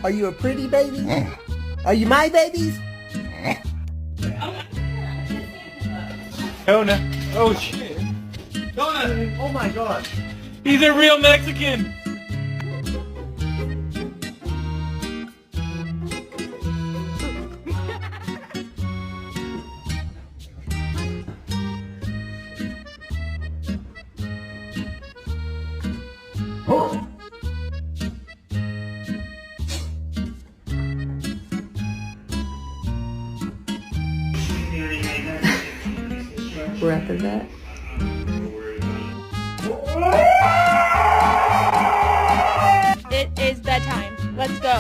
Are you a pretty baby? Are you my babies? Kona. Oh shit. Kona! Oh my god. He's a real Mexican! We're after that. It is bedtime. Let's go.